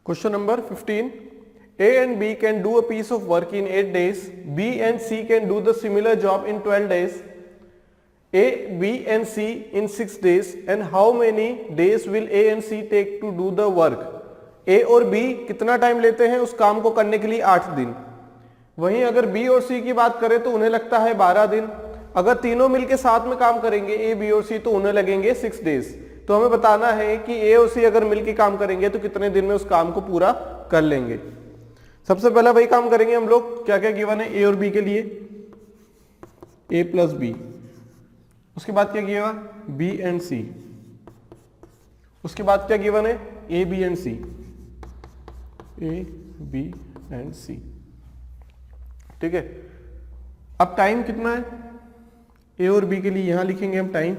Question number 15. A and B can do a piece of work in 8 days. B and C can do the similar job in 12 days. A, B and C in 6 days. And how many days will A and C take to do the work? A और B कितना time लेते हैं उस काम को करने के लिए? 8 दिन। वहीं अगर B और C की बात करें तो उन्हें लगता है 12 दिन। अगर तीनों मिलके साथ में काम करेंगे A, B और C तो उन्हें लगेंगे 6 डेज। तो हमें बताना है कि A और C अगर मिलके काम करेंगे तो कितने दिन में उस काम को पूरा कर लेंगे। सबसे पहला वही काम करेंगे हम लोग, क्या क्या गिवन है A और B के लिए, A प्लस B। उसके बाद क्या गिवन? B and C। उसके बाद क्या गिवन है? A, B and C। A, B and C। ठीक है। अब टाइम कितना है A और B के लिए? यहां लिखेंगे हम टाइम।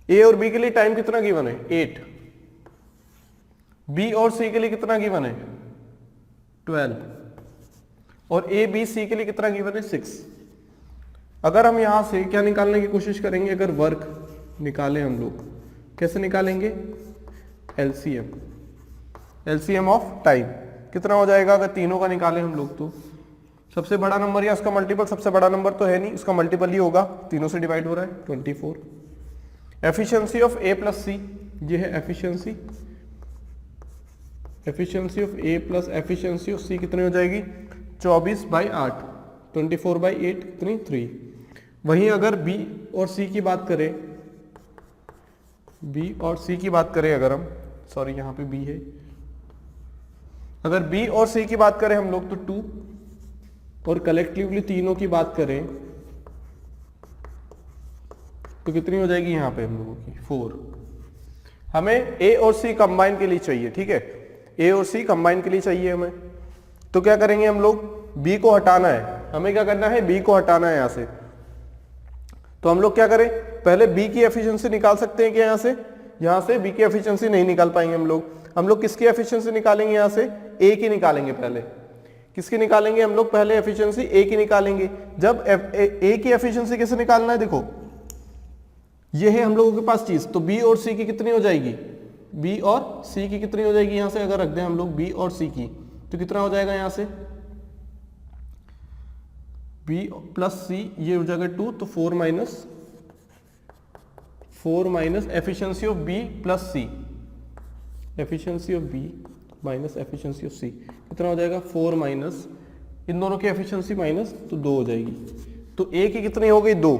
A और B के लिए टाइम कितना गिवन है? 8। B और C के लिए कितना गिवन है? 12। और A, B, C के लिए कितना गिवन है? 6। अगर हम यहां से क्या निकालने की कोशिश करेंगे, अगर वर्क निकालें हम लोग, कैसे निकालेंगे? LCM, LCM ऑफ टाइम कितना हो जाएगा अगर तीनों का निकालें हम लोग? तो सबसे बड़ा नंबर या उसका मल्टीपल, सबसे बड़ा नंबर तो है नहीं, उसका मल्टीपल ही होगा, तीनों से डिवाइड हो रहा है, 24। Efficiency of A plus C, ये है efficiency. Efficiency of A plus efficiency of C कितनी हो जाएगी? 24/8, 24/8 कितनी? 3। वहीं अगर B और C की बात करें, B और C की बात करें अगर हम, सॉरी यहाँ पे B है, अगर B और C की बात करें हम लोग तो 2, और कलेक्टिवली तीनों की बात करें तो कितनी हो जाएगी यहाँ पे हम लोगों की? 4। हमें A और C कंबाइन के लिए चाहिए, ठीक है, A और C कंबाइन के लिए चाहिए हमें। तो क्या करेंगे हम लोग? B को हटाना है, हमें क्या करना है? B को हटाना है यहाँ से। तो हम लोग क्या करें? पहले B की एफिशिएंसी निकाल सकते हैं क्या? यहाँ से B की एफिशिएंसी नहीं निकाल पाएंगे हम लोग। हम लोग किसकी एफिशिएंसी निकालेंगे? यहाँ से A की निकालेंगे पहले। किसकी निकालेंगे हम लोग? पहले एफिशिएंसी A की निकालेंगे। जब A की एफिशिएंसी कैसे निकालना है? देखो ये है हम लोगों के पास चीज। तो B और C की कितनी हो जाएगी? B और C की कितनी हो जाएगी? यहां से अगर रख दें हम लोग B और C की तो कितना हो जाएगा? यहां से B प्लस C, ये हो जाएगा 2, तो 4 minus efficiency of B plus C, efficiency of B minus efficiency of C कितना हो जाएगा? 4 माइनस इन दोनों की एफिशिएंसी माइनस, तो 2 हो जाएगी। तो A की कितनी हो गई? 2।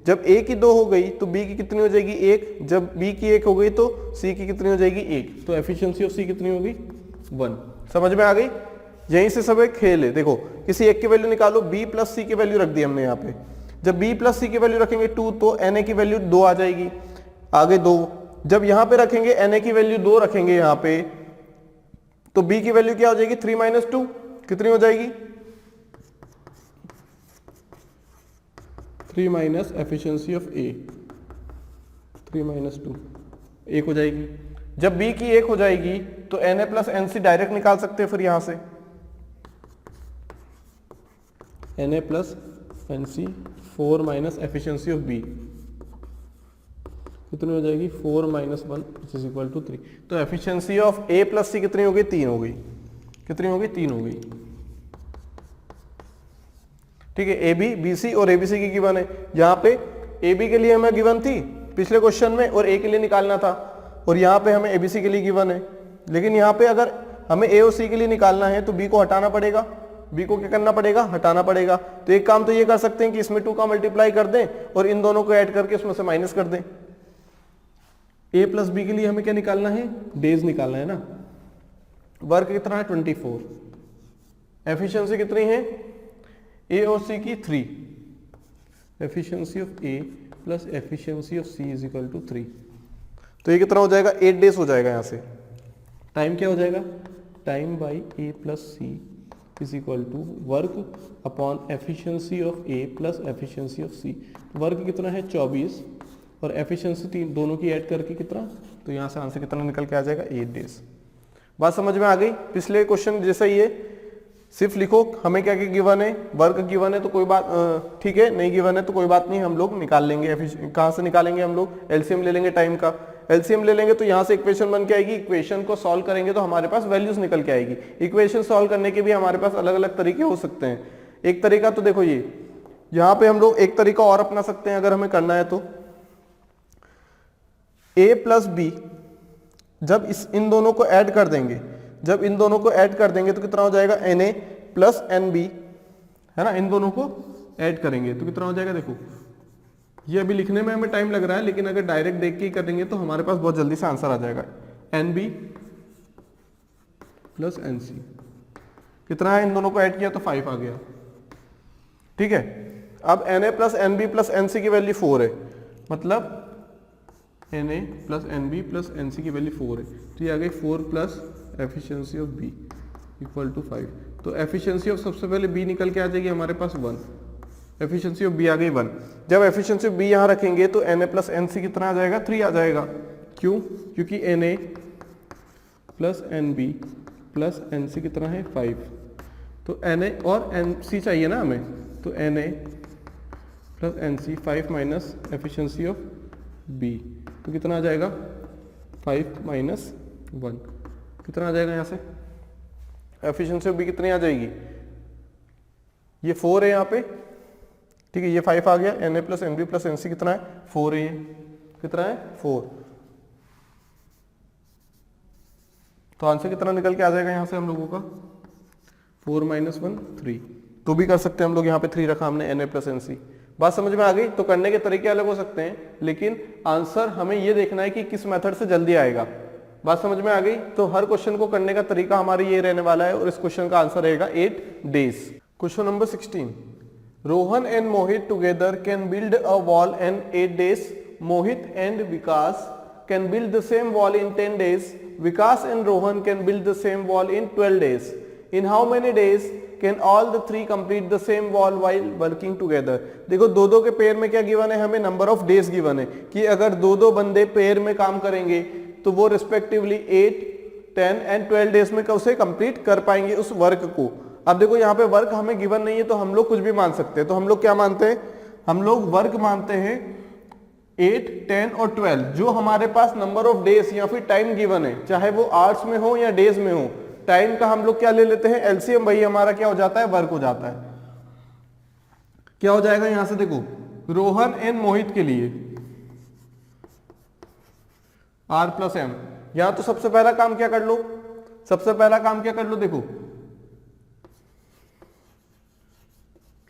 जब A की 2 हो गई तो B की कितनी हो जाएगी? 1। जब B की 1 हो गई तो C की कितनी हो जाएगी? 1। तो एफिशिएंसी ऑफ C कितनी होगी? 1। समझ में आ गई? यहीं से सब एक खेल है। देखो किसी एक की वैल्यू निकालो, B प्लस C की वैल्यू रख दी हमने यहाँ पे। जब B प्लस C की वैल्यू रखेंगे 2 तो Na की वैल्यू 2 आ जाएगी, आगे 2। जब यहाँ पे रखेंगे Na की वैल्यू 2 रखेंगे यहाँ पे, तो B की वैल्यू क्या हो जाएगी? 3 माइनस 2 कितनी हो जाएगी? 3 minus efficiency of A, 3 minus 2 1 हो जाएगी। जब B की 1 हो जाएगी तो Na प्लस NC डायरेक्ट निकाल सकते हैं फिर यहां से, Na plus NC 4 minus efficiency of B कितनी हो जाएगी? 4 माइनस 1 इज इक्वल टू 3। तो efficiency of A plus C कितनी हो गई? 3 हो गई। कितनी हो गई? 3 हो गई। ठीक है। AB, BC और ABC की गिवन है। यहाँ पे AB के लिए हमें गिवन थी पिछले क्वेश्चन में और A के लिए निकालना था, और यहाँ पे हमें ABC के लिए गिवन है। लेकिन यहाँ पे अगर हमें A और C के लिए निकालना है तो B को हटाना पड़ेगा। B को क्या करना पड़ेगा? हटाना पड़ेगा। तो एक काम तो ये कर सकते हैं कि इसमें 2 का मल्टीप्लाई कर दें और इन दोनों को ऐड करके उसमें से माइनस कर दें। A प्लस B के लिए हमें क्या निकालना है? डेज निकालना है ना। वर्क कितना है? 24। एफिशिएंसी कितनी है? A और C की 3। Efficiency of A plus efficiency of C is equal to 3। तो ये कितना हो जाएगा? 8 डेज हो जाएगा। यहाँ से टाइम क्या हो जाएगा? Time by A plus C is equal to work upon efficiency of A plus efficiency of C। Work कितना है? 24, और एफिशिएंसी 3, दोनों की ऐड करके कितना? तो यहाँ से आंसर कितना निकल के आ जाएगा? 8 डेज। बात समझ में आ गई? पिछले क्वेश्चन जैसा ही है। सिर्फ लिखो हमें क्या क्या गिवन है, वर्क गिवन है तो कोई बात ठीक है, नहीं गिवन है तो कोई बात नहीं, हम लोग निकाल लेंगे। कहाँ से निकालेंगे हम लोग, एलसीएम ले लेंगे टाइम का, एलसीएम ले लेंगे तो यहाँ से इक्वेशन बन के आएगी, इक्वेशन को सॉल्व करेंगे तो हमारे पास वैल्यूज निकल के आएगी। इक्वेशन सॉल्व करने के भी हमारे पास अलग अलग तरीके हो सकते हैं। एक तरीका तो देखो ये यहाँ पे हम लोग एक तरीका और अपना सकते हैं अगर हमें करना है तो, a प्लस बी जब इन दोनों को ऐड कर देंगे, जब इन दोनों को ऐड कर देंगे तो कितना हो जाएगा na प्लस nb, है ना, इन दोनों को ऐड करेंगे तो कितना हो जाएगा। देखो ये अभी लिखने में हमें टाइम लग रहा है, लेकिन अगर डायरेक्ट देख के ही करेंगे तो हमारे पास बहुत जल्दी से आंसर आ जाएगा। nb प्लस nc कितना है, इन दोनों को ऐड किया तो 5 आ गया, ठीक है। अब na plus nb plus nc की वैल्यू 4 है, मतलब na plus nb plus nc की वैल्यू 4 है, तो ये आ गई 4 plus efficiency of b equal to 5। तो एफिशिएंसी ऑफ सबसे पहले b निकल के आ जाएगी हमारे पास 1, एफिशिएंसी ऑफ b आ गई 1। जब एफिशिएंसी ऑफ b यहाँ रखेंगे तो na प्लस nc कितना आ जाएगा, 3 आ जाएगा। क्यों, क्योंकि na plus nb plus nc कितना है 5, तो na और nc चाहिए ना हमें, तो na plus nc 5 minus efficiency of b तो कितना आ जाएगा 5 माइनस 1, कितना आ जाएगा यहाँ से, एफिशिएंसी ऑफ b कितनी आ जाएगी, ये 4 है यहाँ पे, ठीक है, ये 5 आ गया, na plus nb plus nc कितना है 4 है, ये कितना है 4, तो आंसर कितना निकल के आ जाएगा यहाँ से हम लोगों का 4 माइनस 1 3, तो भी कर सकते हैं हम लोग, यहाँ पे 3 रखा हमने na प्लस nc। बात समझ में आ गई। तो करने के तरीके अलग हो सकते हैं, लेकिन आंसर हमें ये देखना है कि किस मेथड से जल्दी आएगा। बात समझ में आ गई। तो हर क्वेश्चन को करने का तरीका हमारे ये रहने वाला है, और इस क्वेश्चन का आंसर रहेगा 8 days। Question number 16, Rohan and Mohit together can build a wall in 8 days। Mohit and Vikas can build the same wall in 10 days। Vikas and Rohan can build the same wall in 12 days। In how many days can all the 3 complete the same wall while working together. देखो दो दो के pair में क्या given है, हमें number of days given है कि अगर दो दो बंदे पेयर में काम करेंगे तो वो रिस्पेक्टिवली 8, 10 एंड 12 डेज में उसे कंप्लीट कर पाएंगे उस वर्क को। अब देखो यहाँ पे वर्क हमें गिवन नहीं है तो हम लोग कुछ भी मान सकते हैं। तो हम लोग क्या मानते हैं, हम लोग वर्क मानते हैं 8, 10 और 12, जो हमारे पास नंबर ऑफ डेज या फिर टाइम गिवन है, चाहे वो आवर्स में हो या डेज में हो। टाइम का हम लोग क्या ले लेते हैं, एलसीएम, वही हमारा क्या हो जाता है, वर्क हो जाता है। क्या हो जाएगा यहां से, देखो रोहन एंड मोहित के लिए R प्लस एम। यहां तो सबसे पहला काम क्या कर लो, सबसे पहला काम क्या कर लो, देखो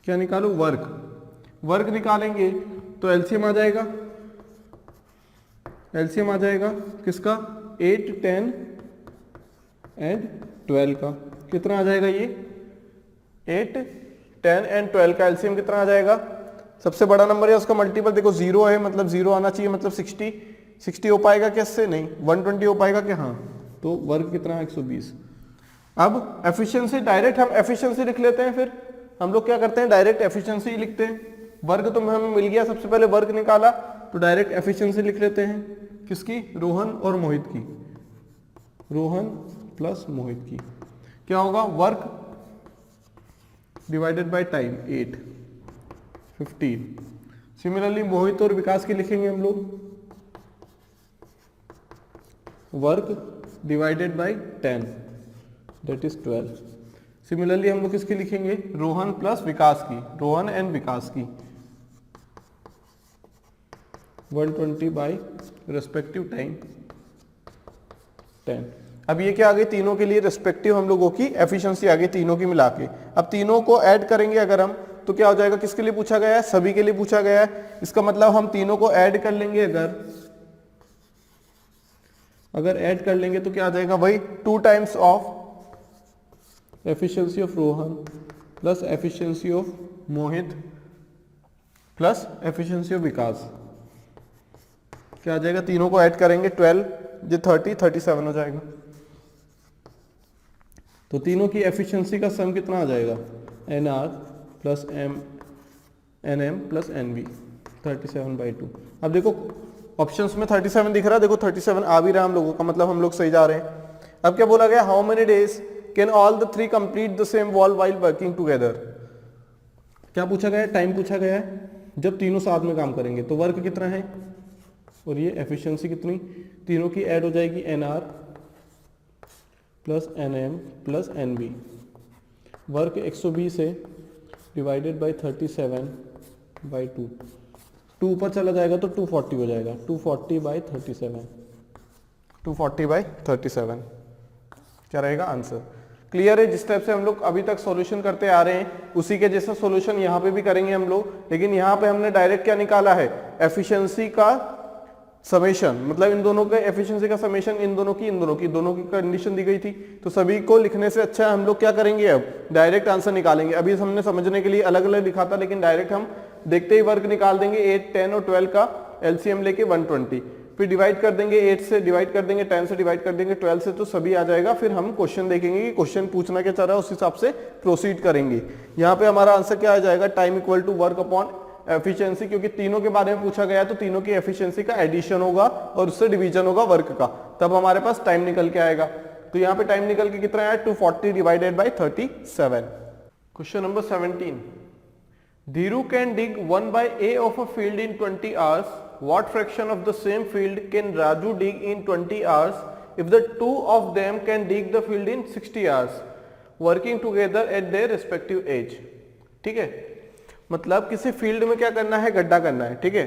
क्या निकालो, वर्क। वर्क निकालेंगे तो एलसीएम आ जाएगा, एलसीएम आ जाएगा किसका, 8, 10 एंड 12 का। कितना आ जाएगा ये 8, 10 एंड 12 का एलसीएम कितना आ जाएगा। सबसे बड़ा नंबर है उसका मल्टीपल देखो 0 है, मतलब 0 आना चाहिए, मतलब 60 हो पाएगा क्या इससे, नहीं 120 हो पाएगा क्या, हाँ। तो वर्क कितना है 120। अब एफिशिएंसी डायरेक्ट हम एफिशिएंसी लिख लेते हैं, फिर हम लोग क्या करते हैं डायरेक्ट एफिशिएंसी लिखते हैं। वर्क तो हमें मिल गया, सबसे पहले वर्क निकाला तो डायरेक्ट एफिशिएंसी लिख लेते हैं, किसकी, रोहन और मोहित की, रोहन प्लस मोहित की। क्या होगा, work divided by time 8, 15। Similarly Mohit और विकास की लिखेंगे हम लोग, work divided by 10 that is 12। Similarly हम लोग किसकी लिखेंगे, रोहन प्लस विकास की, रोहन एंड विकास की 120 बाय रेस्पेक्टिव टाइम 10। अब ये क्या आ गई, तीनों के लिए रेस्पेक्टिव हम लोगों की एफिशिएंसी आ गई तीनों की मिला के। अब तीनों को ऐड करेंगे अगर हम, तो क्या हो जाएगा, किसके लिए पूछा गया है, सभी के लिए पूछा गया है। इसका मतलब हम तीनों को ऐड कर लेंगे, अगर ऐड कर लेंगे तो क्या आ जाएगा, वही 2 times of efficiency of Rohan plus efficiency of Mohit plus efficiency of Vikas. क्या आ जाएगा, तीनों को ऐड करेंगे 12, ये 30, 37 हो जाएगा। तो तीनों की एफिशिएंसी का सम कितना आ जाएगा, NR plus NM plus NB 37/2। अब देखो ऑप्शंस में 37 दिख रहा है, देखो 37 आ भी रहा है हम लोगों का, मतलब हम लोग सही जा रहे हैं। अब क्या बोला गया, how many days can all the three complete the same wall while working together. क्या पूछा गया है? टाइम पूछा गया है। जब तीनों साथ में काम करेंगे तो वर्क कितना है और ये एफिशिएंसी कितनी, तीनों की ऐड हो जाएगी NR plus NM plus NB। Work 120 है डिवाइडेड बाई 37/2, 2 ऊपर चला जाएगा तो 240 हो जाएगा, 240/37, 240/37 क्या रहेगा आंसर। क्लियर है? जिस टाइप से हम लोग अभी तक सॉल्यूशन करते आ रहे हैं उसी के जैसा सॉल्यूशन यहाँ पे भी करेंगे हम लोग, लेकिन यहाँ पे हमने डायरेक्ट क्या निकाला है? एफिशिएंसी का समेशन, मतलब इन दोनों का एफिशिएंसी का समेशन, इन दोनों की कंडीशन दी गई थी, तो सभी को लिखने से अच्छा हम लोग क्या करेंगे, अब डायरेक्ट आंसर निकालेंगे। अभी हमने समझने के लिए अलग अलग लिखा था, लेकिन डायरेक्ट हम देखते ही वर्क निकाल देंगे। 8, 10 और 12 का एलसीएम लेके 120, फिर डिवाइड कर देंगे 8 से, डिवाइड कर देंगे 10 से, डिवाइड कर देंगे 12 से, तो सभी आ जाएगा। फिर हम क्वेश्चन देखेंगे कि क्वेश्चन पूछना क्या चाह रहा है, उस हिसाब से प्रोसीड करेंगे। यहाँ पे हमारा आंसर क्या आ जाएगा? Time equal to work upon efficiency, क्योंकि तीनों के बारे में पूछा गया है तो तीनों की एफिशिएंसी का एडिशन होगा और उससे डिवीजन होगा वर्क का, तब हमारे पास टाइम निकल के आएगा। तो यहाँ पे टाइम निकल के कितना आया? 240 divided by 37। Question number 17, Dhiru can dig 1/a of a field in 20 hours. What fraction of the same field can Raju dig in 20 hours if the two of them can dig the field in 60 hours, working together at their respective age? ठीक है, मतलब किसी field में क्या करना है? गड्ढा करना है। ठीक है,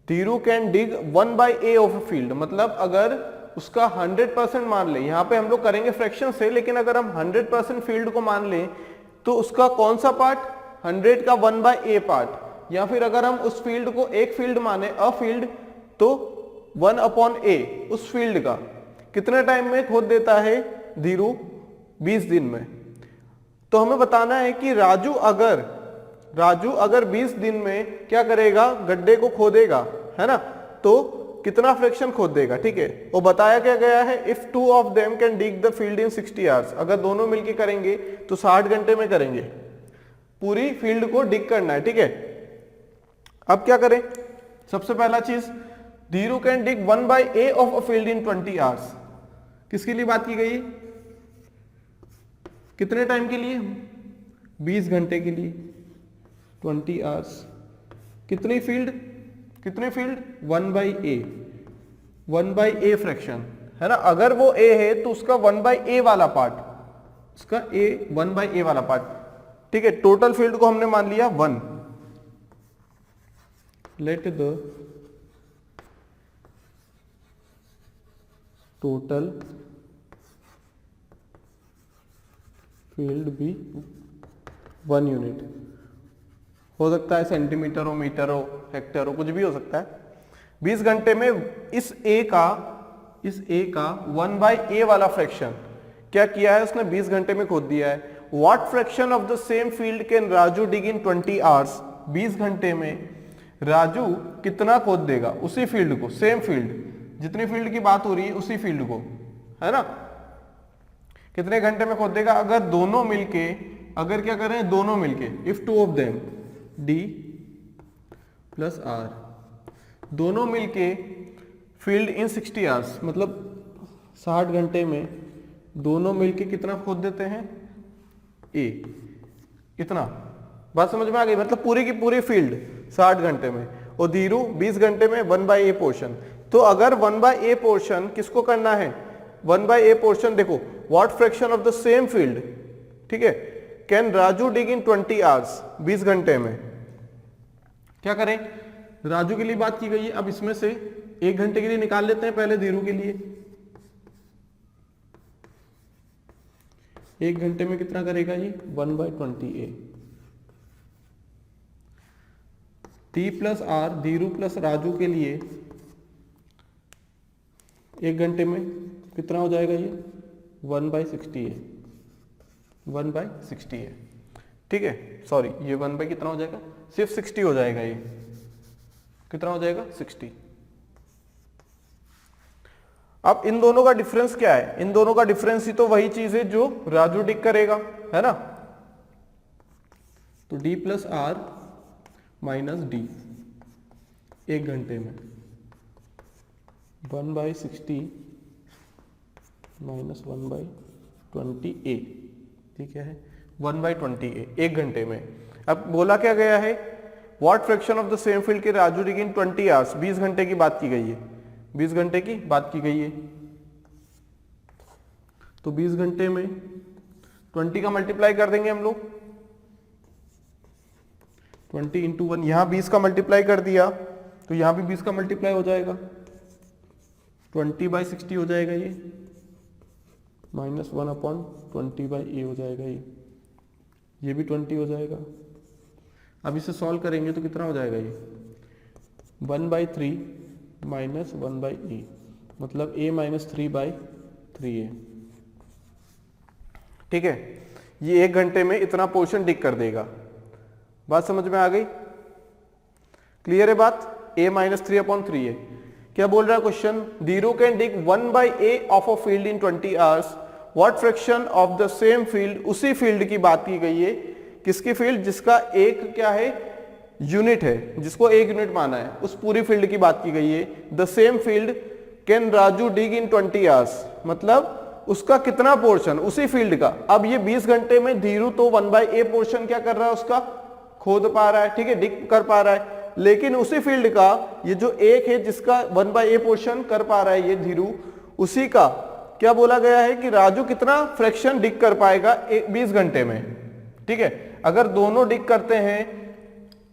Dhiru can dig 1/a of a field, मतलब अगर उसका 100% मान ले, यहाँ पे हम लोग करेंगे फ्रैक्शन से, लेकिन अगर हम 100% फील्ड को मान लें तो उसका कौन सा पार्ट? 100 का 1/a पार्ट, या फिर अगर हम उस फील्ड को एक फील्ड माने, अ फील्ड, तो 1/a उस फील्ड का कितने टाइम में खोद देता है धीरू? 20 दिन में। तो हमें बताना है कि राजू अगर 20 दिन में क्या करेगा? गड्ढे को खोदेगा, है ना, तो कितना फ्रैक्शन खोद देगा? ठीक है, वो बताया क्या गया है? If two of them can dig the field in 60 hours, अगर दोनों मिलके करेंगे तो 60 घंटे में करेंगे, पूरी फील्ड को डिग करना है। ठीक है, अब क्या करें? सबसे पहला चीज, Dhiru can dig 1/a of a field in 20 hours. किसके लिए बात की गई? कितने टाइम के लिए? 20 घंटे के लिए, 20 आवर्स। कितनी फील्ड? 1/a फ्रैक्शन, है ना। अगर वो a है तो उसका 1/a वाला पार्ट, उसका 1/a वाला पार्ट। ठीक है, टोटल फील्ड को हमने मान लिया 1। Let the total field be 1 unit. हो सकता है सेंटीमीटर हो, मीटर हो, हेक्टेयर हो, कुछ भी हो सकता है। 20 घंटे में इस a का 1/a वाला फ्रैक्शन क्या किया है उसने? 20 घंटे में खोद दिया है। What fraction of the same field can Raju dig in 20 hours? 20 घंटे में राजू कितना खोद देगा? उसी फील्ड को, सेम फील्ड, जितनी फील्ड की बात हो रही है उसी फील्ड को, है ना, कितने घंटे में खोद देगा? अगर दोनों मिलके, अगर क्या करें? दोनों मिलके, if two of them, D plus R, दोनों मिलके फील्ड इन 60 आवर्स, मतलब 60 घंटे में दोनों मिलके कितना खोद देते हैं? A, इतना। बात समझ में आ गई? मतलब पूरी की पूरी फील्ड 60 घंटे में, और धीरू 20 घंटे में 1/a पोर्शन। तो अगर 1/a पोर्शन किसको करना है? 1/a पोर्शन देखो, what fraction of the same field, ठीक है, can Raju dig in 20 hours, 20 घंटे में। क्या करें? राजू के लिए बात की गई है, अब इसमें से 1 घंटे के लिए निकाल लेते हैं पहले धीरू के लिए। 1 घंटे में कितना करेगा ये? 1/20a। T plus R, Dhiru plus Raju के लिए 1 घंटे में कितना हो जाएगा ये? 1/60a, 1/60a। ठीक है, सॉरी, ये 1 कितना हो जाएगा? सिर्फ 60 हो जाएगा। ये कितना हो जाएगा? 60। अब इन दोनों का डिफरेंस क्या है? इन दोनों का डिफरेंस ही तो वही चीज है जो राजू डिग करेगा, है ना। तो D plus R minus D 1 घंटे में 1/60 माइनस 1/60। 20A, ठीक है, 1/20A, 1 घंटे में। अब बोला क्या गया है, what fraction of the same field के राजू डिग इन 20 आवर्स, 20 घंटे की बात की गई है, 20 घंटे की बात की गई है। तो 20 घंटे में 20 का मल्टीप्लाई कर देंगे हम लोग, 20 इंटू 1, यहां 20 का मल्टीप्लाई कर दिया तो यहां भी 20 का मल्टीप्लाई हो जाएगा, 20/60 हो जाएगा ये, -1/20/A हो जाएगा ये भी 20 हो जाएगा। अब इसे सॉल्व करेंगे तो कितना हो जाएगा ये, 1/3 - 1/A, मतलब A - 3/3A, ठीक है। ये 1 घंटे में इतना पोर्शन डिग कर देगा। बात समझ में आ गई, क्लियर है बात। A - 3/3A, क्या बोल रहा है question, Dhiru can dig 1/A of a field in 20 hours, what fraction of the same field, उसी फील्ड की बात की गई है, किसकी फील्ड, जिसका एक क्या है, यूनिट है, जिसको 1 यूनिट माना है, उस पूरी फील्ड की बात की गई है। The same field can Raju dig in 20 hours, मतलब उसका कितना पोर्शन उसी फील्ड का। अब ये 20 घंटे में धीरू तो 1/A पोर्शन क्या कर रहा है, उसका खोद पा रहा है, ठीक है, डिग कर पा रहा है, लेकिन उसी फील्ड का ये जो एक है जिसका 1/A पोर्शन कर पा रहा है ये धीरू, उसी का क्या बोला गया है कि राजू कितना फ्रैक्शन डिग कर पाएगा 20 घंटे में, ठीक है। अगर दोनों डिग करते हैं,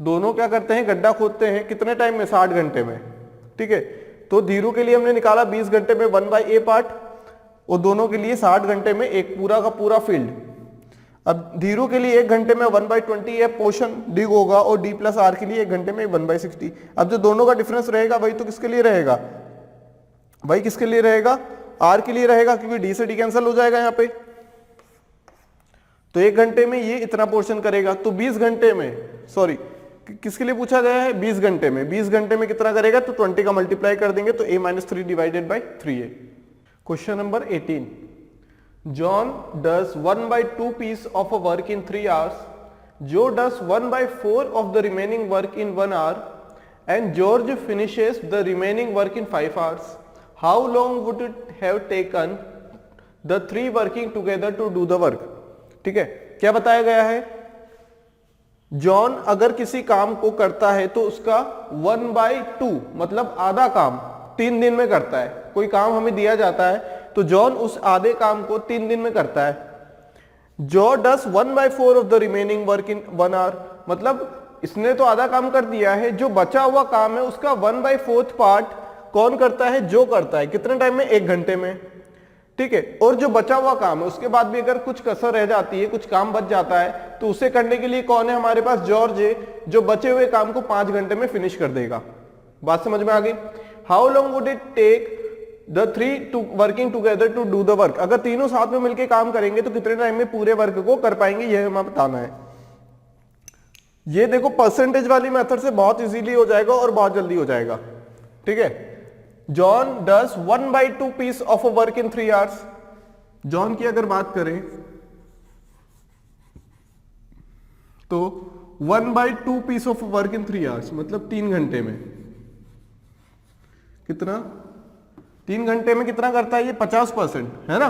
दोनों क्या करते हैं, गड्ढा खोदते हैं, कितने टाइम में, 60 घंटे में, ठीक है। तो धीरू के लिए हमने निकाला 20 घंटे में 1/A पार्ट, और दोनों के लिए 60 घंटे में एक पूरा का पूरा फील्ड। अब धीरू के लिए 1 घंटे में 1/20A पोर्शन डिग होगा, और D+R के लिए 1 घंटे में 1/60। अब जो दोनों का डिफरेंस रहेगा वही तो किसके लिए रहेगा, वही किसके लिए रहेगा, R के लिए रहेगा, क्योंकि D से D कैंसिल हो जाएगा यहाँ पे। तो 1 घंटे में ये इतना पोर्शन करेगा, तो 20 घंटे में, सॉरी किसके लिए पूछा गया है, 20 घंटे में, 20 घंटे में कितना करेगा, तो 20 का मल्टीप्लाई कर देंगे तो A - 3/3A। Question number 18, John does 1/2 piece of a work in 3 hours, Joe does 1/4 of the remaining work in 1 hour, and George finishes the remaining work in 5 hours. How long would it have taken the 3 working together to do the work? ठीक है, क्या बताया गया है, John अगर किसी काम को करता है तो उसका 1/2 मतलब आधा काम 3 दिन में करता है। कोई काम हमें दिया जाता है तो जॉन उस आधे काम को 3 दिन में करता है। Joe does 1/4 of the remaining work in 1 hour, मतलब इसने तो आधा काम कर दिया है, जो बचा हुआ काम है उसका 1/4 पार्ट कौन करता है, जो करता है, कितने टाइम में, 1 घंटे में, ठीक है। और जो बचा हुआ काम है उसके बाद भी अगर कुछ कसर रह जाती है, कुछ काम बच जाता है, तो उसे करने के लिए कौन है हमारे पास, जॉर्ज है, जो बचे हुए काम को 5 घंटे में फिनिश कर देगा। बात समझ में आ गई। How long would it take the 3 working together to do the work, अगर तीनों साथ में मिलकर काम करेंगे तो कितने टाइम में पूरे वर्क को कर पाएंगे, यह हमें बताना है। ये देखो परसेंटेज वाली मेथड से बहुत इजीली हो जाएगा और बहुत जल्दी हो जाएगा, ठीक है। John does 1/2 piece of a work in 3 hours. John की अगर बात करें तो 1/2 piece of work in 3 hours मतलब 3 घंटे में कितना, 3 घंटे में कितना करता है ये, 50% है ना,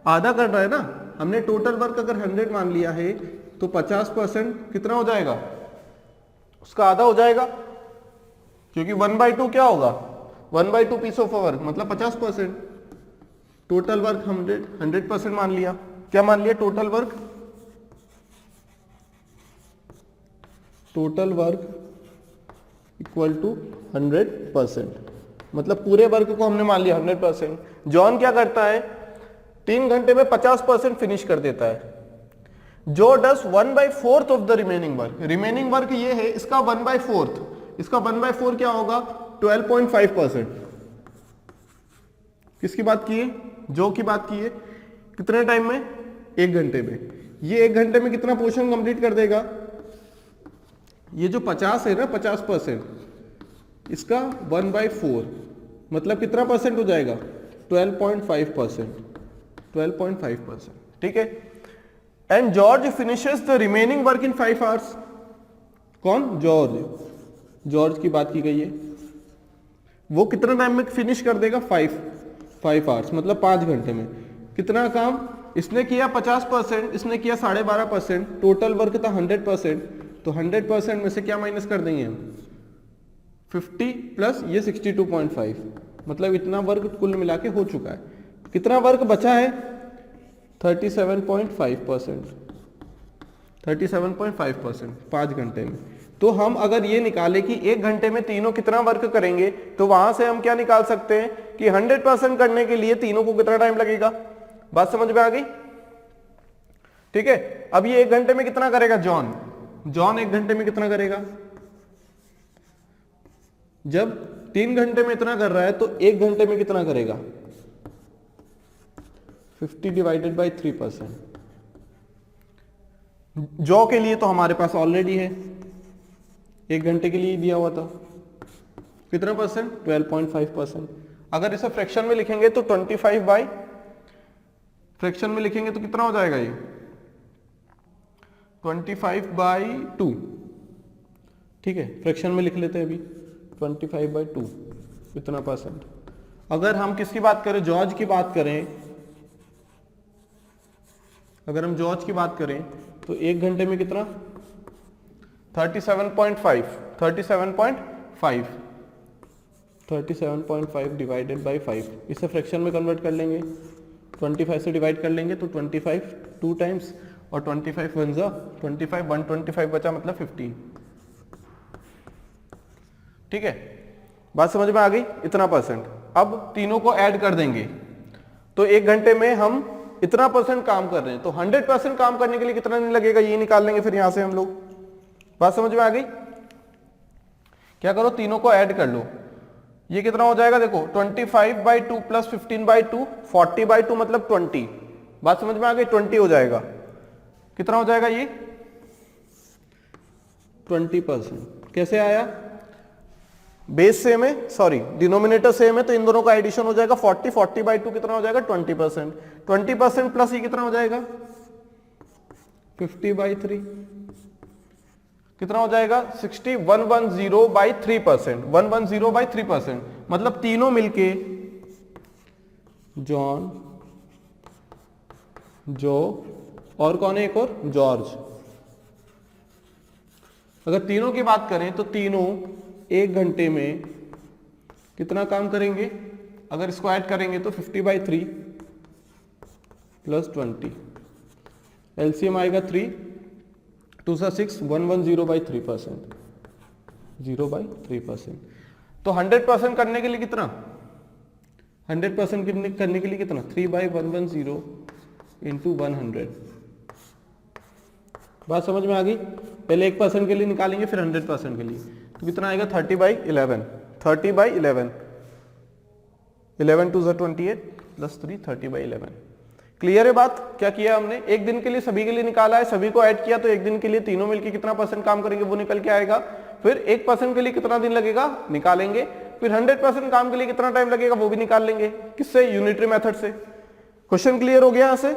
आधा कर रहा है ना। हमने टोटल वर्क अगर 100 मान लिया है तो 50% कितना हो जाएगा, उसका आधा हो जाएगा, क्योंकि 1/2 क्या होगा, 1/2 पीस ऑफ वर्क मतलब 50%। टोटल वर्क 100% मान लिया, क्या मान लिया, total work, total work equal to 100%, मतलब पूरे वर्क को हमने मान लिया 100%। जॉन क्या करता है, 3 घंटे में 50% फिनिश कर देता है। Joe does 1/4 of the remaining work, remaining work ये है, इसका 1/4, इसका 1/4 क्या होगा, 12.5%। किसकी बात की है, जो की बात की है, कितने टाइम में, 1 घंटे में। ये 1 घंटे में कितना पोर्शन कंप्लीट कर देगा, ये जो 50 है ना, 50%, इसका 1/4 मतलब कितना परसेंट हो जाएगा, 12.5%, 12.5%, ठीक है। And George finishes the remaining work in 5 hours. कौन, जॉर्ज, जॉर्ज की बात की गई है, वो कितना टाइम में फिनिश कर देगा, 5 आवर्स मतलब 5 घंटे में। कितना काम, इसने किया 50%, इसने किया 12.5%, टोटल वर्क था 100%, तो 100% में से क्या माइनस कर देंगे हम 50 प्लस ये 62.5, मतलब इतना वर्क कुल मिला के हो चुका है। कितना वर्क बचा है 37.5%, 37.5% 5 घंटे में। तो हम अगर ये निकाले कि 1 घंटे में तीनों कितना वर्क करेंगे, तो वहां से हम क्या निकाल सकते हैं कि 100% करने के लिए तीनों को कितना टाइम लगेगा। बात समझ में आ गई? ठीक है। अब ये 1 घंटे में कितना करेगा जॉन 1 घंटे में कितना करेगा? जब 3 घंटे में इतना कर रहा है तो 1 घंटे में कितना करेगा 50 डिवाइडेड बाई 3%। जॉ के लिए तो हमारे पास ऑलरेडी है, 1 घंटे के लिए दिया हुआ था, कितना परसेंट 12.5%। अगर इसे फ्रैक्शन में लिखेंगे तो 25 बाई, फ्रैक्शन में लिखेंगे तो कितना हो जाएगा ये 25/2। ठीक है, फ्रैक्शन में लिख लेते हैं अभी 25/2 इतना परसेंट। अगर हम किसकी बात करें, जॉर्ज की बात करें, अगर हम जॉर्ज की बात करें तो 1 घंटे में कितना 37.5 डिवाइडेड बाई 5, इसे फ्रैक्शन में कन्वर्ट कर लेंगे, 25 से डिवाइड कर लेंगे तो 25 2 टाइम्स और 25 1 जा 25, 125 बचा मतलब 15। ठीक है, बात समझ में आ गई? इतना परसेंट। अब तीनों को ऐड कर देंगे तो 1 घंटे में हम इतना परसेंट काम कर रहे हैं, तो 100% काम करने के लिए कितना दिन लगेगा ये निकाल लेंगे फिर यहां से हम लोग। बात समझ में आ गई? क्या करो, तीनों को ऐड कर लो, ये कितना हो जाएगा देखो 25/2 प्लस 15/2 40/2 मतलब 20। बात समझ में आ गई? 20 हो जाएगा, कितना हो जाएगा ये 20%। कैसे आया, बेस सेम है, सॉरी डिनोमिनेटर सेम है, तो इन दोनों का एडिशन हो जाएगा 40/2 कितना हो जाएगा 20%, 20% प्लस ये कितना हो जाएगा 50/3 कितना हो जाएगा 60, 110/3%, 110/3% मतलब तीनों मिलके जॉन, जो और कौन है एक और जॉर्ज। अगर तीनों की बात करें तो तीनों 1 घंटे में कितना काम करेंगे, अगर इसको ऐड करेंगे तो 50/3 प्लस 20, एलसीएम आएगा 3 2 सा 6, 110/3%, 0/3%। तो 100% करने के लिए कितना, 100% करने के लिए कितना 3/110 इंटू 100। बात समझ में आ गई? पहले 1% के लिए निकालेंगे फिर 100% के लिए, तो कितना आएगा 30/11, 30/11, 11 2 सा 28 प्लस 3 30/11। क्लियर है बात? क्या किया हमने, 1 दिन के लिए सभी के लिए निकाला है, सभी को ऐड किया, तो 1 दिन के लिए तीनों मिलकर कितना परसेंट काम करेंगे वो निकल के आएगा। फिर 1% के लिए कितना दिन लगेगा निकालेंगे, फिर 100% काम के लिए कितना टाइम लगेगा वो भी निकाल लेंगे। किससे, यूनिटरी मेथड से। क्वेश्चन क्लियर हो गया यहां से,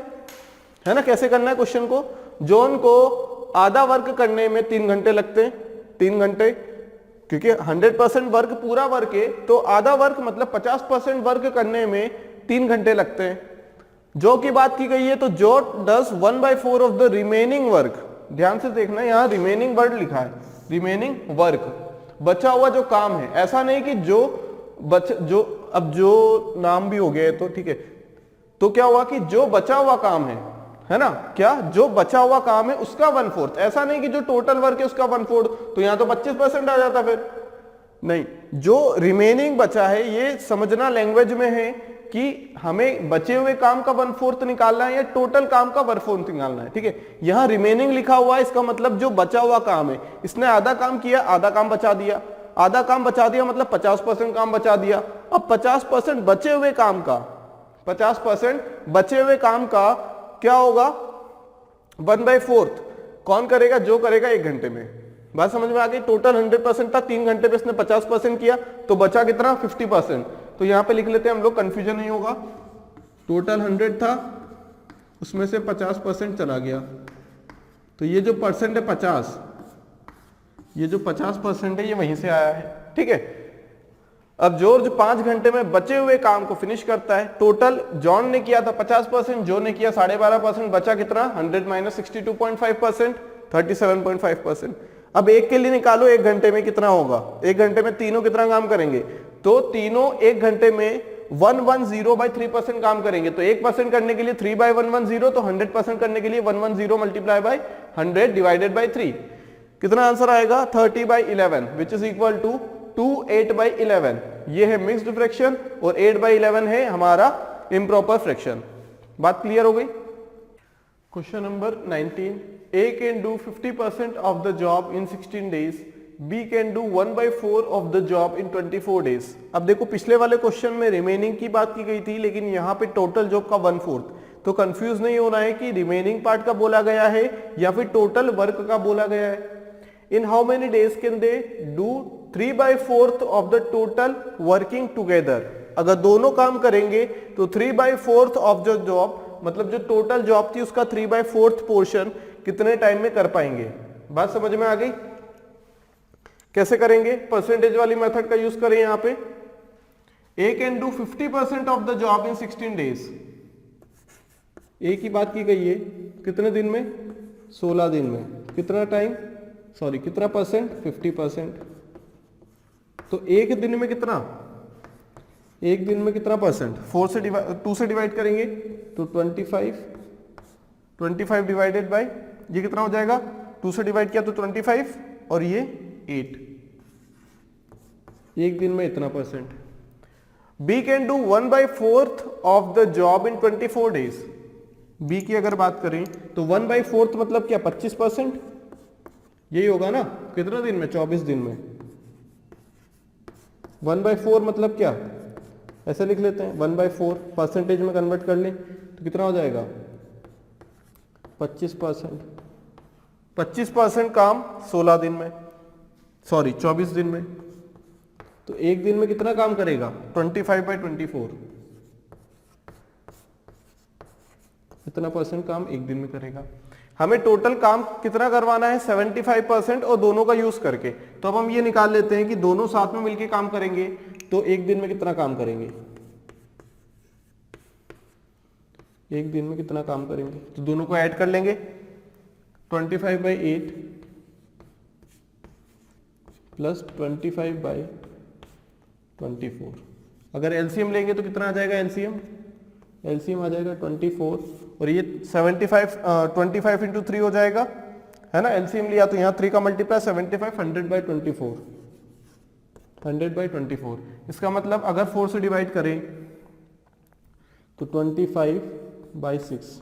है ना? कैसे करना है क्वेश्चन को, जॉन को आधा वर्क करने में 3 घंटे लगते हैं, 3 घंटे, क्योंकि 100% वर्क पूरा वर्क है, तो आधा वर्क मतलब 50% वर्क करने में 3 घंटे लगते हैं। जो की बात की गई है तो जो does 1/4 of the remaining work, ध्यान से देखना यहां रिमेनिंग वर्ड लिखा है, रिमेनिंग वर्क, बचा हुआ जो काम है। ऐसा नहीं कि अब जो नाम भी हो गया है तो ठीक है, तो क्या हुआ कि जो बचा हुआ काम है ना, क्या जो बचा हुआ काम है उसका 1/4, ऐसा नहीं कि जो टोटल वर्क है उसका 1/4, तो यहां तो 25% आ जाता फिर नहीं। जो रिमेनिंग बचा है ये समझना लैंग्वेज में है कि हमें बचे हुए काम का 1/4 निकालना है या टोटल काम का 1/4 निकालना है। ठीक है, यहां रिमेनिंग लिखा हुआ है, इसका मतलब जो बचा हुआ काम है, इसने आधा काम किया, आधा काम बचा दिया, आधा काम बचा दिया मतलब 50% काम बचा दिया। अब 50% बचे हुए काम का, 50% बचे हुए काम का क्या होगा 1/4 कौन करेगा, जो करेगा 1 घंटे में। बात समझ में आ गई? टोटल 100% था, 3 घंटे पे इसने 50% किया, तो बचा कितना 50%। तो यहां पे लिख लेते हैं हम लोग, कंफ्यूजन नहीं होगा। टोटल 100 था, उसमें से 50% चला गया, तो ये जो परसेंट है 50, ये जो 50% है ये वहीं से आया है। ठीक है, अब जॉर्ज 5 घंटे में बचे हुए काम को फिनिश करता है। टोटल जॉन ने किया था 50%, जो ने किया 12.5%, बचा कितना 100 माइनस 62.5%, 37.5%। अब एक के लिए निकालो एक घंटे में कितना होगा, एक घंटे में तीनों कितना काम करेंगे, तो तीनों एक घंटे में 110/3% काम करेंगे। तो 1% करने के लिए 3/110, तो 100% करने के लिए 110 मल्टीप्लाई बाय 100 डिवाइडेड बाय 3। कितना आंसर आएगा 30/11 विच इज इक्वल टू 2 8/11। ये है मिक्स्ड फ्रैक्शन और 8/11 है हमारा इम्प्रॉपर फ्रैक्शन। बात क्लियर हो गई। Question number 19, A can do 50% of the job in 16 days, B can do 1/4 of the job in 24 days। अब देखो पिछले वाले क्वेश्चन में रिमेनिंग की बात की गई थी, लेकिन यहाँ पे टोटल जॉब का 1/4, तो कंफ्यूज नहीं होना है कि रिमेनिंग पार्ट का बोला गया है या फिर टोटल वर्क का बोला गया है। In how many days can they do 3/4 of the total working together. अगर दोनों काम करेंगे तो 3/4 ऑफ द जॉब, मतलब जो टोटल जॉब थी उसका 3/4 पोर्शन कितने टाइम में कर पाएंगे। बात समझ में आ गई। कैसे करेंगे, परसेंटेज वाली मेथड का यूज करें। यहां पे A can do 50% of the job in 16 days. A की बात की गई है कितने दिन में, 16 दिन में। कितना टाइम, सॉरी कितना परसेंट, 50%। तो एक दिन में कितना, एक दिन में कितना परसेंट, 2 से डिवाइड करेंगे तो 25 डिवाइडेड बाय, ये कितना हो जाएगा, 2 से डिवाइड किया तो 25 और ये 8। एक दिन में इतना percent. B can do 1/4 of the job in 24 days. B की अगर बात करें तो 1/4 मतलब क्या, 25%। यही होगा ना, कितने दिन में, 24 दिन में। 1/4 मतलब क्या, ऐसे लिख लेते हैं 1/4 परसेंटेज में कन्वर्ट कर लें तो कितना हो जाएगा 25%। 25% काम 16 दिन में, सॉरी 24 दिन में। तो एक दिन में कितना काम करेगा, 25/24। इतना परसेंट काम एक दिन में करेगा। हमें टोटल काम कितना करवाना है, 75% और दोनों का यूज करके। तो अब हम ये निकाल लेते हैं कि दोनों साथ में मिलके काम करेंगे तो एक दिन में कितना काम करेंगे, एक दिन में कितना काम करेंगे। तो दोनों को ऐड कर लेंगे, 25/8 प्लस 25/24। अगर एलसीएम लेंगे तो कितना आ जाएगा, एलसीएम आ जाएगा 24 और ये 25 इंटू 3 हो जाएगा, है ना। एलसीएम लिया तो यहाँ 3 का मल्टीप्लाई 75, 100/24, 100/24। इसका मतलब अगर 4 से डिवाइड करें तो 25/6,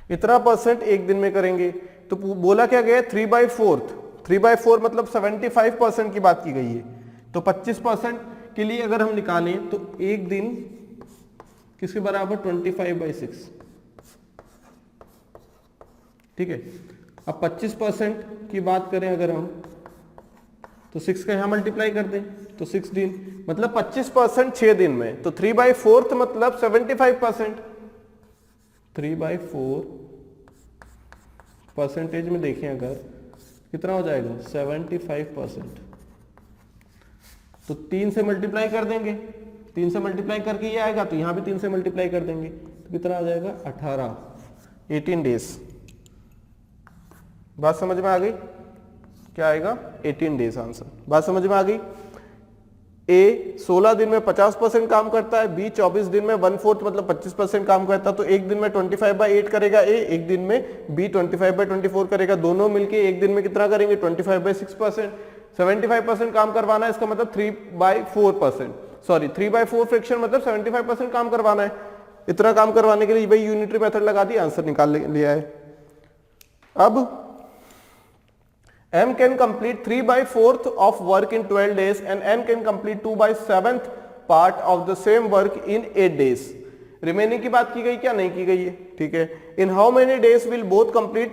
इतना परसेंट एक दिन में करेंगे। तो बोला क्या गया, 3/4 मतलब 75% की बात की गई है। तो 25% के लिए अगर हम निकालें तो एक दिन किसके बराबर, 25/6। ठीक है। अब 25% की बात करें अगर हम तो 6 का यहां मल्टीप्लाई कर दें तो 6 दिन, मतलब 25% 6 दिन में। तो 3/4 मतलब 75%। 3/4 परसेंटेज में देखें अगर कितना हो जाएगा, 75%। तो 3 से मल्टीप्लाई कर देंगे, 3 से मल्टीप्लाई करके ये आएगा तो यहां भी 3 से मल्टीप्लाई कर देंगे तो कितना आ जाएगा, 18 डेज। बात समझ में आ गई, क्या आएगा 18 डेज आंसर। बात समझ में आ गई। ए 16 दिन में 50% काम करता है, बी 24 दिन में 1/4 मतलब 25% काम करता है। तो एक दिन में 25/8 करेगा ए, एक दिन में बी 25/24 करेगा। दोनों मिलके एक दिन में कितना करेंगे, 25/6%। 75% काम करवाना है, इसका मतलब 3/4%, सॉरी 3/4 फ्रैक्शन मतलब 75% काम करवाना है। इतना काम करवाने के लिए भाई यूनिटरी मेथड लगा दी, आंसर निकाल लिया है। अब M can complete 3/4 of work in 12 days and N can complete 2/7 part of the same work in 8 days। Remaining की बात की गई क्या, नहीं की गई है, ठीक है। In how many days will both complete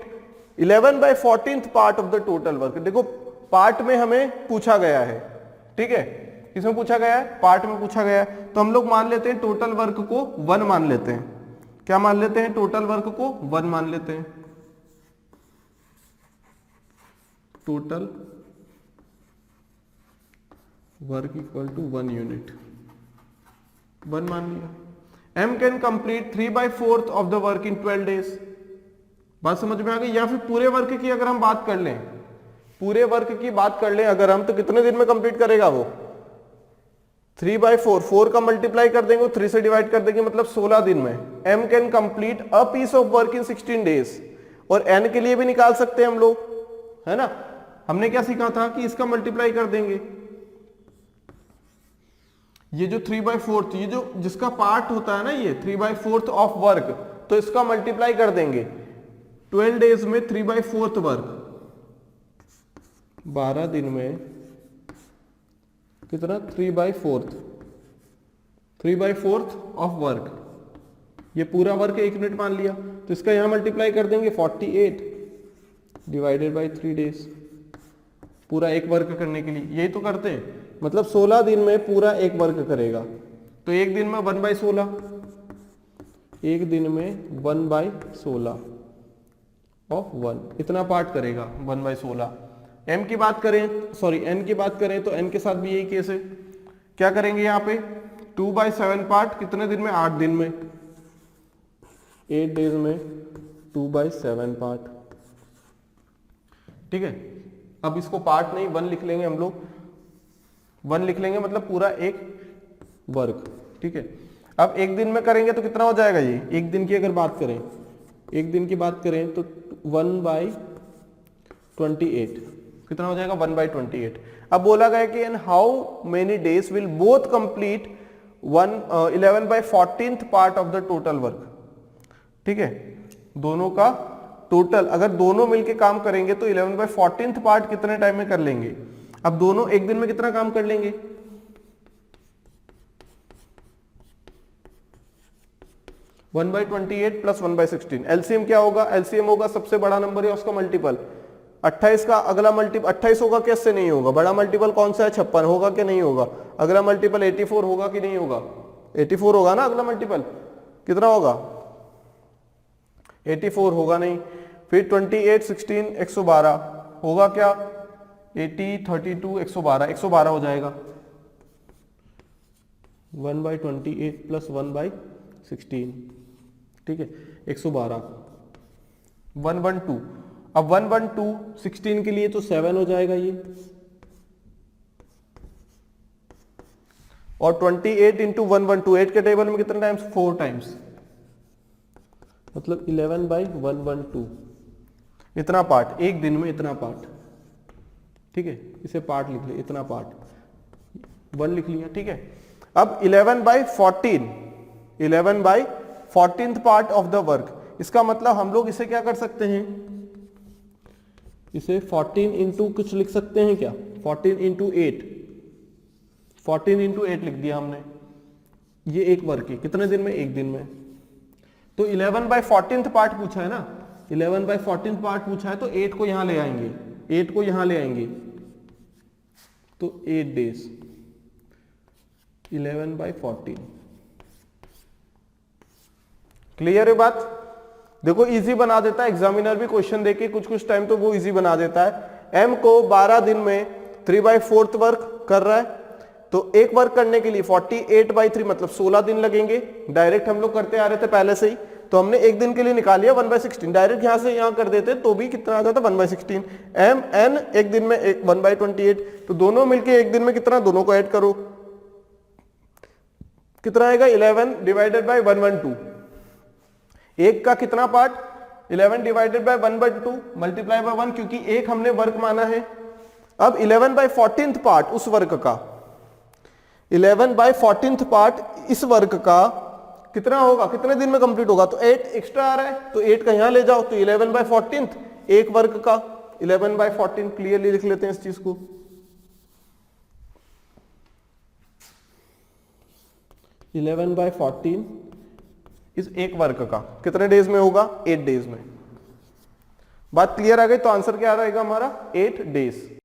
11/14 part of the total work। देखो पार्ट में हमें पूछा गया है, ठीक है। किसमें पूछा गया है, पार्ट में पूछा गया है। तो हम लोग मान लेते हैं टोटल वर्क को 1 मान लेते हैं। क्या मान लेते हैं, टोटल वर्क को 1 मान लेते हैं। Total work equal to 1 unit, 1 मान लिया। M can complete 3/4 of the work in 12 days. बात समझ में आ गई? या फिर पूरे वर्क की अगर हम बात कर लें, पूरे वर्क की बात कर लें अगर हम, तो कितने दिन में कंप्लीट करेगा वो? 3/4, 4 का मल्टीप्लाई कर देंगे, 3 से डिवाइड कर देंगे, मतलब 16 दिन में। M can complete a piece of work in 16 days. और एन के लिए भी निकाल सकते हैं हम लोग, है ना? हमने क्या सीखा था कि इसका मल्टीप्लाई कर देंगे, ये जो 3/4, ये जो जिसका पार्ट होता है ना, ये 3/4 ऑफ वर्क, तो इसका मल्टीप्लाई कर देंगे 12 डेज में 3/4 वर्क, 12 दिन में कितना? 3/4 ऑफ वर्क, ये पूरा वर्क 1 यूनिट मान लिया, तो इसका यहां मल्टीप्लाई कर देंगे 48 डिवाइडेड बाय 3 डेज, पूरा एक वर्क करने के लिए। यही तो करते हैं, मतलब 16 दिन में पूरा एक वर्क करेगा। तो एक दिन में 1/16, एक दिन में 1/16 ऑफ 1, इतना पार्ट करेगा 1/16। एम की बात करें, सॉरी एन की बात करें, तो एन के साथ भी यही केस है। क्या करेंगे यहाँ पे? 2/7 पार्ट, कितने दिन में? 8 दिन में, 8 डेज में 2/7 पार्ट। ठीक है, अब इसको पार्ट नहीं 1 लिख लेंगे हम लोग, 1 लिख लेंगे, मतलब पूरा एक वर्क। ठीक है, अब एक दिन में करेंगे तो कितना हो जाएगा? ये एक दिन की अगर बात करें, एक दिन की बात करें तो 1/28, कितना हो जाएगा? 1/28। अब बोला गया कि and how many days will both complete 11/14 part of the total work. ठीक है, दोनों का टोटल अगर दोनों मिलके काम करेंगे तो 11/14 पार्ट कितने टाइम में कर लेंगे? अब दोनों एक दिन में कितना काम कर लेंगे? 1/28 प्लस 1/16, एलसीएम क्या होगा? एलसीएम होगा सबसे बड़ा नंबर है उसका मल्टीपल। 28 का अगला मल्टीपल 28 होगा, कैसे नहीं होगा? बड़ा मल्टीपल कौन सा है? 56 होगा कि नहीं होगा? अगला मल्टीपल 84 होगा कि नहीं होगा? 84 होगा ना अगला मल्टीपल। कितना होगा? 84 होगा नहीं। फिर 28 16 112 होगा क्या? 80 32 112, 112 हो जाएगा। 1/28 प्लस 1/16, ठीक है, 112। 112, अब 112 16 के लिए तो 7 हो जाएगा ये, और 28 इंटू 112 के टेबल में कितने टाइम्स? 4 टाइम्स, मतलब 11/112, इतना पार्ट एक दिन में, इतना पार्ट। ठीक है, इसे पार्ट लिख लिया, इतना पार्ट 1 लिख लिया। ठीक है, अब 11/14, 11/14 पार्ट ऑफ द वर्क, इसका मतलब हम लोग इसे क्या कर सकते हैं? इसे 14 इंटू कुछ लिख सकते हैं क्या? 14 इंटू 8, 14 इंटू 8 लिख दिया हमने। ये एक वर्क है, कितने दिन में? एक दिन में। तो 11/14 पार्ट पूछा है ना, 11/14 पार्ट पूछा है, तो 8 को यहां ले आएंगे, 8 को यहां ले आएंगे, तो 8 डेज, 11/14। क्लियर है बात? देखो इजी बना देता है एग्जामिनर भी, क्वेश्चन देके कुछ टाइम तो वो इजी बना देता है। एम को 12 दिन में 3/4 वर्क कर रहा है, तो एक वर्क करने के लिए 48/3 मतलब 16 दिन लगेंगे। डायरेक्ट हम लोग करते आ रहे थे पहले से ही, तो हमने एक दिन के लिए निकाल लिया 1/16, डायरेक्ट यहां से यहां कर देते तो भी कितना आ जाता? 1/16। एम एन एक दिन में 1/28, तो दोनों मिलके एक दिन में कितना? दोनों को ऐड करो, कितना आएगा? 11 डिवाइडेड बाय 112। एक का कितना part? 11 divided by 1/2 multiply by 1, क्योंकि एक हमने वर्क माना है। अब 11/14 पार्ट उस वर्क का, 11/14 पार्ट इस वर्क का कितना होगा? कितने दिन में कंप्लीट होगा? तो 8 एक्स्ट्रा आ रहा है, तो 8 का यहां ले जाओ, तो 11/14 एक वर्क का 11/14, क्लियरली लिख लेते हैं इस चीज को। 11/14 इस एक वर्क का कितने डेज में होगा? 8 डेज में। बात क्लियर आ गई? तो आंसर क्या रहेगा हमारा? 8 डेज।